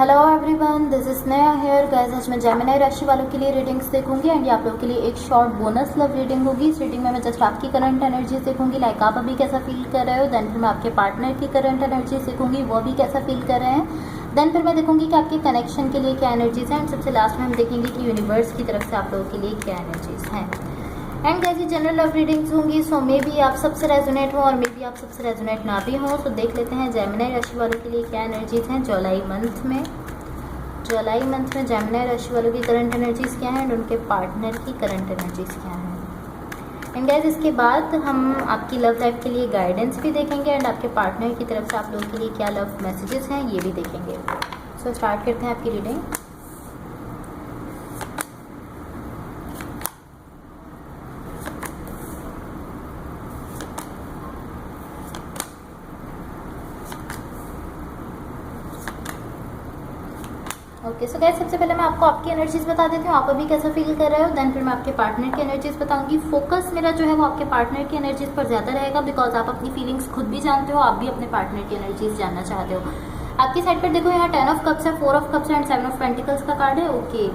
Hello everyone, this is Sneha hair guys. आज मैं Gemini राशि वालों के लिए रीडिंग्स देखूंगी एंड ये आप लोगों के लिए एक शॉर्ट बोनस लव रीडिंग होगी। इस रीडिंग में मैं जस्ट आपकी करंट एनर्जीज देखूंगी, लाइक आप अभी कैसा फील कर रहे हो। देन फिर मैं आपके पार्टनर की करंट एनर्जीज देखूंगी, वो भी कैसा फील कर रहे हैं। देन फिर मैं देखूंगी कि आपके कनेक्शन के लिए क्या एनर्जीज हैं एंड सबसे लास्ट में हम देखेंगे कि यूनिवर्स की तरफ से आप लोगों के लिए क्या एनर्जीज हैं। एंड गाइस ये जनरल लव रीडिंग्स होंगी, सो मे बी आप सबसे रेजोनेट हो और मे बी आप सबसे रेजोनेट ना भी हो। सो देख लेते हैं जेमिनी राशि वालों के लिए क्या एनर्जीज हैं जुलाई मंथ में। जुलाई मंथ में जेमिनी राशि वालों की करंट एनर्जीज क्या हैं एंड उनके पार्टनर की करंट एनर्जीज क्या हैं। एंड गाइस इसके बाद हम आपकी लव लाइफ के लिए गाइडेंस भी देखेंगे एंड आपके पार्टनर की तरफ से आप लोगों के लिए क्या लव मैसेजेस हैं ये भी देखेंगे। सो स्टार्ट करते हैं आपकी रीडिंग। ओके सो गाइस सबसे पहले मैं आपको आपकी एनर्जीज बता देती हूँ, आप अभी कैसा फील कर रहे हो। देन फिर मैं आपके पार्टनर की एनर्जीज बताऊंगी। फोकस मेरा जो है वो आपके पार्टनर की एनर्जीज पर ज़्यादा रहेगा, बिकॉज आप अपनी फीलिंग्स खुद भी जानते हो, आप भी अपने पार्टनर की एनर्जीज जानना चाहते हो। आपकी साइड पर देखो यहाँ 10 ऑफ कप्स है, 4 of cups and 7 of pentacles का कार्ड है। ओके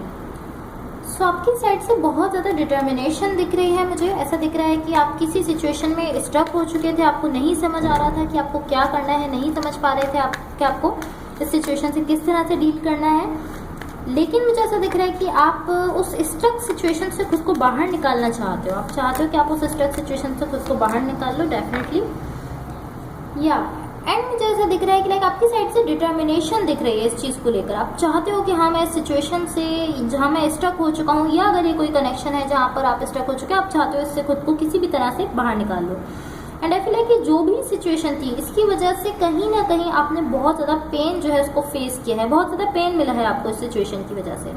सो आपकी साइड से बहुत ज़्यादा डिटर्मिनेशन दिख रही है। मुझे ऐसा दिख रहा है कि आप किसी सिचुएशन में स्टक हो चुके थे, आपको नहीं समझ आ रहा था कि आपको क्या करना है, नहीं समझ पा रहे थे आप कि आपको इस सिचुएशन से किस तरह से डील करना है। लेकिन मुझे ऐसा दिख रहा है कि आप उस स्टक सिचुएशन से खुद को बाहर निकालना चाहते हो। आप चाहते हो कि आप उस स्टक सिचुएशन से खुद को बाहर निकाल लो, डेफिनेटली या। एंड मुझे ऐसा दिख रहा है कि लाइक आपकी साइड से डिटर्मिनेशन दिख रही है इस चीज़ को लेकर। आप चाहते हो कि हाँ मैं इस सिचुएशन से जहाँ मैं स्टक हो चुका हूँ, या अगर ये कोई कनेक्शन है जहाँ पर आप स्टक हो चुके हैं, आप चाहते हो इससे खुद को किसी भी तरह से बाहर निकाल लो। एंड आई फील है कि जो भी सिचुएशन थी इसकी वजह से कहीं ना कहीं आपने बहुत ज़्यादा पेन जो है उसको फेस किया है, बहुत ज़्यादा पेन मिला है आपको इस सिचुएशन की वजह से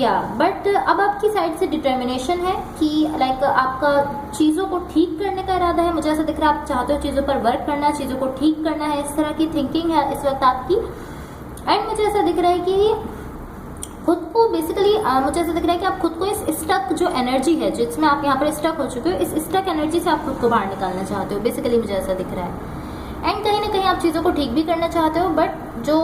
या। बट अब आपकी साइड से डिटर्मिनेशन है कि लाइक आपका चीज़ों को ठीक करने का इरादा है। मुझे ऐसा दिख रहा है आप चाहते हो चीज़ों पर वर्क करना, चीज़ों को ठीक करना है, इस तरह की थिंकिंग है इस वक्त आपकी। एंड मुझे ऐसा दिख रहा है कि खुद को बेसिकली मुझे ऐसा दिख रहा है कि आप खुद को इस स्टक जो एनर्जी है जिसमें आप यहाँ पर स्टक हो चुके हो, इस स्टक एनर्जी से आप खुद को बाहर निकालना चाहते हो, बेसिकली मुझे ऐसा दिख रहा है। एंड कहीं ना कहीं आप चीज़ों को ठीक भी करना चाहते हो, बट जो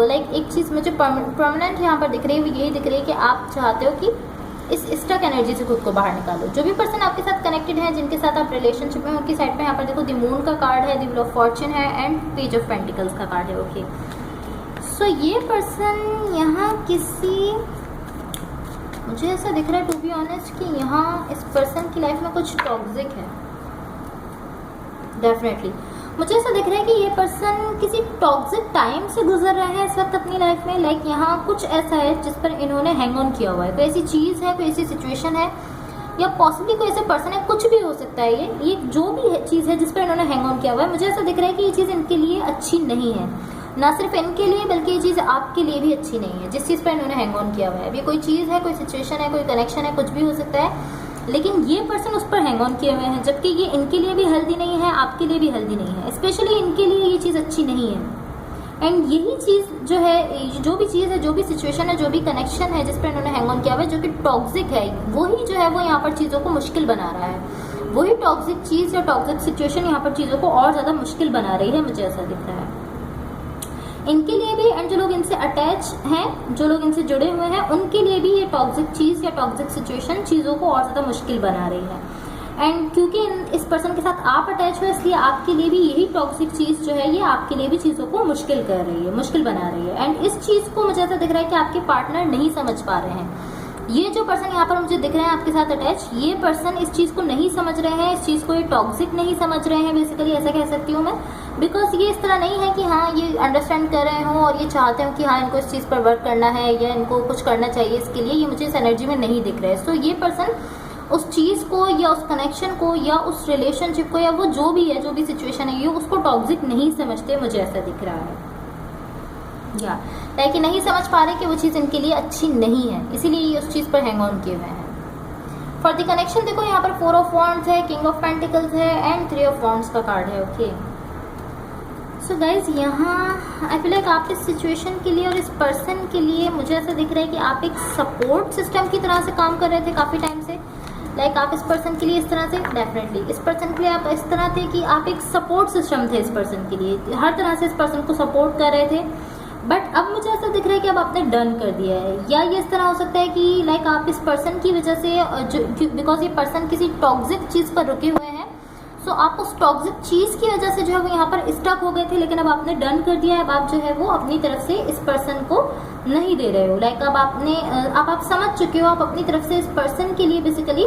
लाइक एक चीज़ मुझे परमानेंट यहाँ पर दिख रही है वो यही दिख रही है कि आप चाहते हो कि इस स्टक एनर्जी से खुद को बाहर निकालो। जो भी पर्सन आपके साथ कनेक्टेड है, जिनके साथ आप रिलेशनशिप में, उनकी साइड पे यहाँ पर देखो द मून का कार्ड है, द व्हील ऑफ फॉर्च्यून है एंड पेज ऑफ पेंटिकल्स का कार्ड है। ओके सो ये पर्सन यहाँ किसी, मुझे ऐसा दिख रहा है टू बी ऑनेस्ट कि यहाँ इस पर्सन की लाइफ में कुछ टॉक्सिक है, डेफिनेटली। मुझे ऐसा दिख रहा है कि ये पर्सन किसी टॉक्सिक टाइम से गुजर रहा है इस वक्त अपनी लाइफ में। लाइक यहाँ कुछ ऐसा है जिस पर इन्होंने हैंग ऑन किया हुआ है, कोई ऐसी चीज़ है, कोई ऐसी सिचुएशन है, या पॉसिबली कोई ऐसा पर्सन है, कुछ भी हो सकता है। ये जो भी चीज़ है जिस पर इन्होंने हैंग ऑन किया हुआ है, मुझे ऐसा दिख रहा है कि ये चीज़ इनके लिए अच्छी नहीं है। ना सिर्फ इनके लिए बल्कि ये चीज़ आपके लिए भी अच्छी नहीं है जिस चीज़ पर इन्होंने हैंग ऑन किया हुआ है। अभी कोई चीज़ है, कोई सिचुएशन है, कोई कनेक्शन है, कुछ भी हो सकता है, लेकिन ये पर्सन उस पर हैंग ऑन किए हुए हैं, जबकि ये इनके लिए भी हेल्दी नहीं है, आपके लिए भी हेल्दी नहीं है। स्पेशली इनके लिए ये चीज़ अच्छी नहीं है। एंड यही चीज़ जो है, जो भी चीज़ है, जो भी सिचुएशन है, जो भी कनेक्शन है जिस पर इन्होंने हैंग ऑन किया हुआ है, जो कि टॉक्सिक है, वही जो है वो यहाँ पर चीज़ों को मुश्किल बना रहा है। वही टॉक्सिक चीज़ या टॉक्सिक सिचुएशन यहाँ पर चीज़ों को और ज़्यादा मुश्किल बना रही है, मुझे ऐसा दिख रहा है इनके लिए भी। एंड जो लोग इनसे अटैच हैं, जो लोग इनसे जुड़े हुए हैं, उनके लिए भी ये टॉक्सिक चीज़ या टॉक्सिक सिचुएशन चीज़ों को और ज़्यादा मुश्किल बना रही है। एंड क्योंकि इस पर्सन के साथ आप अटैच हो, इसलिए आपके लिए भी यही टॉक्सिक चीज़ जो है ये आपके लिए भी चीज़ों को मुश्किल कर रही है, मुश्किल बना रही है। एंड इस चीज़ को मुझे ऐसा दिख रहा है कि आपके पार्टनर नहीं समझ पा रहे हैं। ये जो पर्सन यहाँ पर मुझे दिख रहे हैं आपके साथ अटैच, ये पर्सन इस चीज़ को नहीं समझ रहे हैं, इस चीज़ को ये टॉक्सिक नहीं समझ रहे हैं, बेसिकली ऐसा कह सकती हूँ मैं। बिकॉज ये इस तरह नहीं है कि हाँ ये अंडरस्टैंड कर रहे हों और ये चाहते हो कि हाँ इनको इस चीज़ पर वर्क करना है या इनको कुछ करना चाहिए इसके लिए, ये मुझे इस एनर्जी में नहीं दिख रहा है। सो ये पर्सन उस चीज़ को या उस कनेक्शन को या उस रिलेशनशिप को या वो जो भी है, जो भी सिचुएशन है, ये उसको टॉक्सिक नहीं समझते, मुझे ऐसा दिख रहा है या लाइक नहीं समझ पा रहे कि वो चीज़ इनके लिए अच्छी नहीं है, इसीलिए ये उस चीज़ पर हैंग ऑन किए हुए हैं। फॉर द कनेक्शन देखो यहाँ पर 4 ऑफ वॉन्ड्स है, किंग ऑफ पेंटिकल्स है एंड 3 ऑफ वॉन्ड्स का कार्ड है। ओके सो गाइज यहाँ आई फील लाइक आप इस सिचुएशन के लिए और इस पर्सन के लिए, मुझे ऐसा दिख रहा है कि आप एक सपोर्ट सिस्टम की तरह से काम कर रहे थे काफ़ी टाइम से। लाइक आप इस पर्सन के लिए इस तरह से, डेफिनेटली इस पर्सन के लिए आप इस तरह थे कि आप एक सपोर्ट सिस्टम थे इस पर्सन के लिए, हर तरह से इस पर्सन को सपोर्ट कर रहे थे। बट अब मुझे ऐसा दिख रहा है कि अब आपने डन कर दिया है, या ये इस तरह हो सकता है कि लाइक आप इस पर्सन की वजह से जो बिकॉज ये पर्सन किसी टॉक्सिक चीज़ पर रुके हुए हैं, सो आप उस टॉक्सिक चीज़ की वजह से जो है वो यहाँ पर स्टक हो गए थे, लेकिन अब आपने डन कर दिया है। अब आप जो है वो अपनी तरफ से इस पर्सन को नहीं दे रहे हो, लाइक अब आप समझ चुके हो, आप अपनी तरफ से इस पर्सन के लिए बेसिकली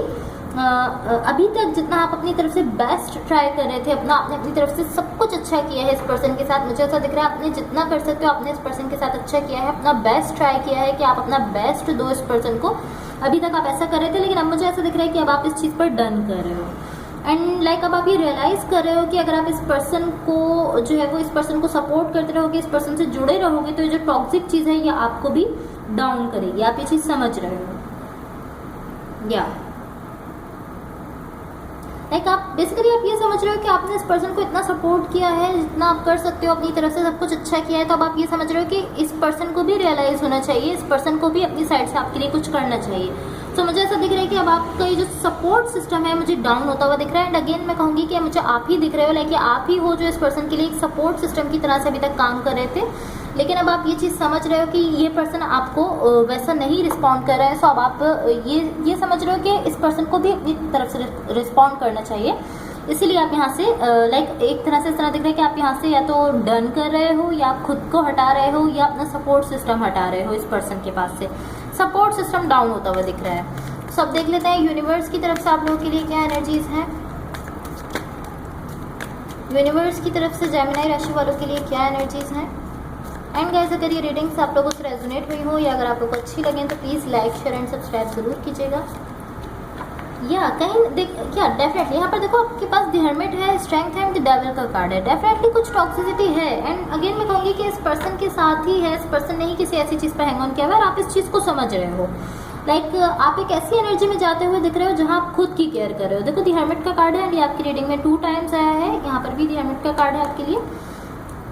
अभी तक जितना आप अपनी तरफ से बेस्ट ट्राई कर रहे थे, आपने अपनी तरफ से सब कुछ अच्छा किया है इस पर्सन के साथ। मुझे ऐसा दिख रहा है आपने जितना कर सकते हो आपने इस पर्सन के साथ अच्छा किया है, अपना बेस्ट ट्राई किया है कि आप अपना बेस्ट दो इस पर्सन को। अभी तक आप ऐसा कर रहे थे, लेकिन अब मुझे ऐसा दिख रहा है कि अब आप इस चीज़ पर डन कर रहे हो। एंड लाइक अब आप ये रियलाइज कर रहे हो कि अगर आप इस पर्सन को जो है वो इस पर्सन को सपोर्ट करते रहोगे, इस पर्सन से जुड़े रहोगे, तो ये जो टॉक्सिक चीज़ है ये आपको भी डाउन करेगी। आप ये चीज़ समझ रहे हो, या लाइक आप बेसिकली आप ये समझ रहे हो कि आपने इस पर्सन को इतना सपोर्ट किया है जितना आप कर सकते हो, अपनी तरफ से सब कुछ अच्छा किया है। तो अब आप ये समझ रहे हो कि इस पर्सन को भी रियलाइज होना चाहिए, इस पर्सन को भी अपनी साइड से आपके लिए कुछ करना चाहिए। तो मुझे ऐसा दिख रहा है कि अब आपका ये जो सपोर्ट सिस्टम है मुझे डाउन होता हुआ दिख रहा है। एंड अगेन मैं कहूँगी कि मुझे आप ही दिख रहे हो, लाइक आप ही हो जो इस पर्सन के लिए एक सपोर्ट सिस्टम की तरह से अभी तक काम कर रहे थे, लेकिन अब आप ये चीज़ समझ रहे हो कि ये पर्सन आपको वैसा नहीं रिस्पॉन्ड कर रहा है। सो अब आप ये समझ रहे हो कि इस पर्सन को भी अपनी तरफ से रिस्पॉन्ड करना चाहिए। इसीलिए आप यहाँ से लाइक एक तरह से इस तरह दिख रहा है कि आप यहाँ से या तो डन कर रहे हो, या खुद को हटा रहे हो, या अपना सपोर्ट सिस्टम हटा रहे हो इस पर्सन के पास से। सपोर्ट सिस्टम डाउन होता हुआ दिख रहा है। सब देख लेते हैं यूनिवर्स की तरफ से आप लोगों के लिए क्या एनर्जीज हैं। यूनिवर्स की तरफ से जेमिनी राशि वालों के लिए क्या एनर्जीज हैं। एंड गाइस अगर ये रीडिंग्स आप लोगों से रेजोनेट हुई हो, या अगर आप लोगों को अच्छी लगे तो please like share and subscribe जरूर कीजिएगा। या कहीं क्या डेफिनेटली यहाँ पर देखो आपके पास द हर्मिट है, स्ट्रेंथ है, एंड द डेविल का कार्ड है। डेफिनेटली कुछ टॉक्सिसिटी है। एंड अगेन मैं कहूँगी कि इस पर्सन के साथ ही है, इस पर्सन ने ही किसी ऐसी चीज़ पर हैंग ऑन किया हुआ है और आप इस चीज़ को समझ रहे हो। लाइक आप एक ऐसी एनर्जी में जाते हुए दिख रहे हो जहाँ आप खुद की केयर कर रहे हो। देखो दी हर्मिट का कार्ड है, एंड ये आपकी रीडिंग में 2 टाइम्स आया है। यहाँ पर भी दी हर्मिट का कार्ड है आपके लिए,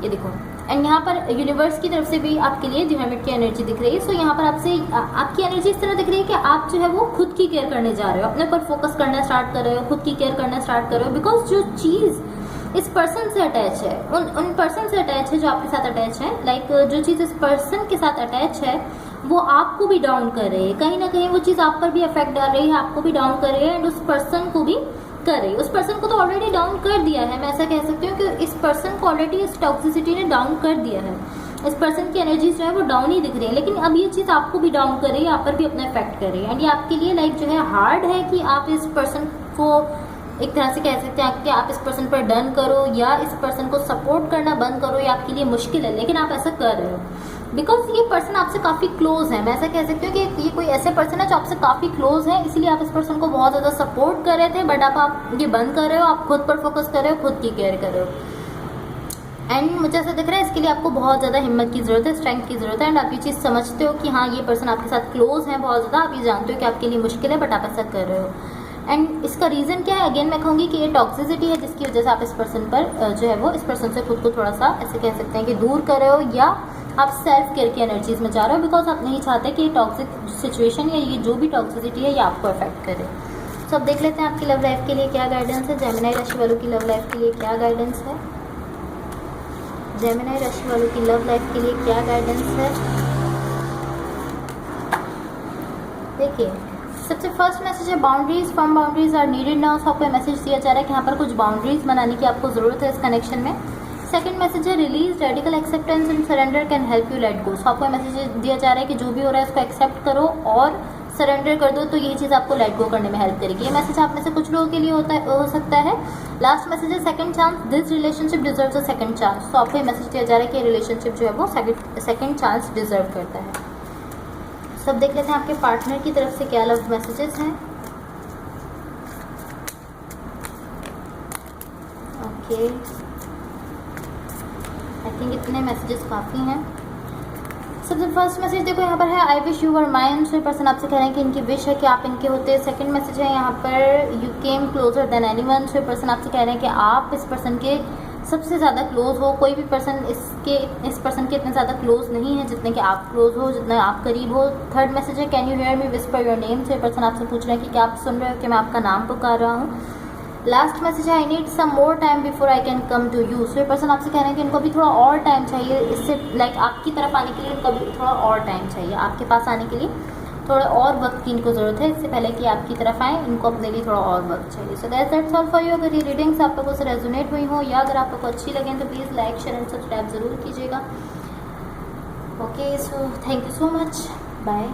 ये देखो। एंड यहाँ पर यूनिवर्स की तरफ से भी आपके लिए दी हर्मिट की एनर्जी दिख रही है। सो यहाँ पर आपसे आपकी एनर्जी इस तरह दिख रही है कि आप जो है वो खुद की केयर करने जा रहे हो, अपने ऊपर फोकस करना स्टार्ट कर रहे हो, खुद की केयर करना स्टार्ट कर रहे हो। बिकॉज जो चीज़ इस पर्सन से अटैच है, उन पर्सन से अटैच है जो आपके साथ अटैच है, लाइक जो चीज़ इस पर्सन के साथ अटैच है वो आपको भी डाउन कर रही है। कहीं ना कहीं वो चीज़ आप पर भी इफेक्ट डाल रही है, आपको भी डाउन कर रही है, एंड उस पर्सन को भी कर रही है। उस पर्सन को तो ऑलरेडी डाउन कर दिया है, मैं ऐसा कह सकती हूँ कि इस पर्सन को ऑलरेडी इस टॉक्सिसिटी ने डाउन कर दिया है। इस पर्सन की एनर्जी जो है वो डाउन ही दिख रही है, लेकिन अब ये चीज़ आपको भी डाउन कर रही है, आप पर भी अपना इफेक्ट कर रही है। एंड ये आपके लिए लाइक जो है हार्ड है कि आप इस पर्सन को एक तरह से कह सकते हैं कि आप इस पर्सन पर डन करो या इस पर्सन को सपोर्ट करना बंद करो, ये आपके लिए मुश्किल है, लेकिन आप ऐसा कर रहे हो बिकॉज ये पर्सन आपसे काफ़ी क्लोज है। मैं ऐसा कह सकती हूँ कि ये कोई ऐसे पर्सन है जो आपसे काफ़ी क्लोज है, इसलिए आप इस पर्सन को बहुत ज़्यादा सपोर्ट कर रहे थे, बट आप ये बंद कर रहे हो, आप खुद पर फोकस कर रहे हो, खुद की केयर कर रहे हो। एंड मुझे ऐसा दिख रहा है इसके लिए आपको बहुत ज़्यादा हिम्मत की ज़रूरत है, स्ट्रेंथ की ज़रूरत है। एंड आप ये चीज़ समझते हो कि हाँ ये पर्सन आपके साथ क्लोज है बहुत ज़्यादा, आप ये जानते हो कि आपके लिए मुश्किल है, बट आप ऐसा कर रहे हो। एंड इसका रीज़न क्या है, अगेन मैं कहूँगी कि ये टॉक्सिसिटी है जिसकी वजह से आप इस पर्सन पर जो है वो इस पर्सन से खुद को थोड़ा सा ऐसे कह सकते हैं कि दूर कर रहे हो, या आप सेल्फ केयर की एनर्जीज में जा रहे हो, बिकॉज आप नहीं चाहते कि ये टॉक्सिक सिचुएशन या ये जो भी टॉक्सिसिटी है ये आपको अफेक्ट करे। तो अब देख लेते हैं आपकी लव लाइफ के लिए क्या गाइडेंस है। जेमिनी राशि वालों की लव लाइफ के लिए क्या गाइडेंस है। जेमिनी राशि वालों की लव लाइफ के लिए क्या गाइडेंस है। देखिए सबसे फर्स्ट मैसेज है boundaries, firm boundaries are needed now. So आपको मैसेज दिया जा रहा है कि यहाँ पर कुछ बाउंड्रीज बनाने की आपको ज़रूरत है इस कनेक्शन में। सेकंड मैसेज है release, radical acceptance and surrender can help you let go. So आपको मैसेज दिया जा रहा है कि जो भी हो रहा है उसको एक्सेप्ट करो और सरेंडर कर दो, तो ये चीज़ आपको लेट गो करने में हेल्प करेगी। ये मैसेज आप में से कुछ लोगों के लिए हो सकता है। लास्ट मैसेज है second chance, this relationship deserves a second chance. तो आपको ये मैसेज दिया जा रहा है कि रिलेशनशिप जो है वो सेकंड चांस डिजर्व करता है। सब देख लेते हैं आपके पार्टनर की तरफ से क्या लव मैसेजेस हैं। ओके आई थिंक इतने मैसेजेस काफ़ी हैं। सबसे फर्स्ट मैसेज देखो यहाँ पर है I wish you were mine. So person आपसे कह रहे हैं कि इनकी विश है कि आप इनके होते। सेकंड मैसेज है यहाँ पर you came closure than anyone. So person आपसे कह रहे हैं कि आप इस पर्सन के सबसे ज़्यादा क्लोज हो। कोई भी पर्सन इस पर्सन के इतने ज़्यादा क्लोज नहीं है जितने कि आप क्लोज हो, जितने आप करीब हो। थर्ड मैसेज है can you hear me whisper your name. So person आपसे पूछ रहे हैं कि क्या आप सुन रहे हो कि मैं आपका नाम पुकार रहा हूँ। लास्ट मैसेज है, I need some more time before I can come to you. So ये पर्सन आपसे कह रहे हैं कि इनको अभी थोड़ा और टाइम चाहिए, इससे लाइक आपकी तरफ आने के लिए इनको अभी थोड़ा और टाइम चाहिए, आपके पास आने के लिए थोड़ा और वक्त की इनको ज़रूरत है, इससे पहले कि आपकी तरफ आए इनको अपने लिए थोड़ा और वक्त चाहिए। So that's all for you. अगर ये रीडिंग्स आप लोगों से रेजोनेट हुई हो या अगर आप लोग को अच्छी लगें तो please like share and subscribe ज़रूर कीजिएगा। Okay, so thank you so much, bye.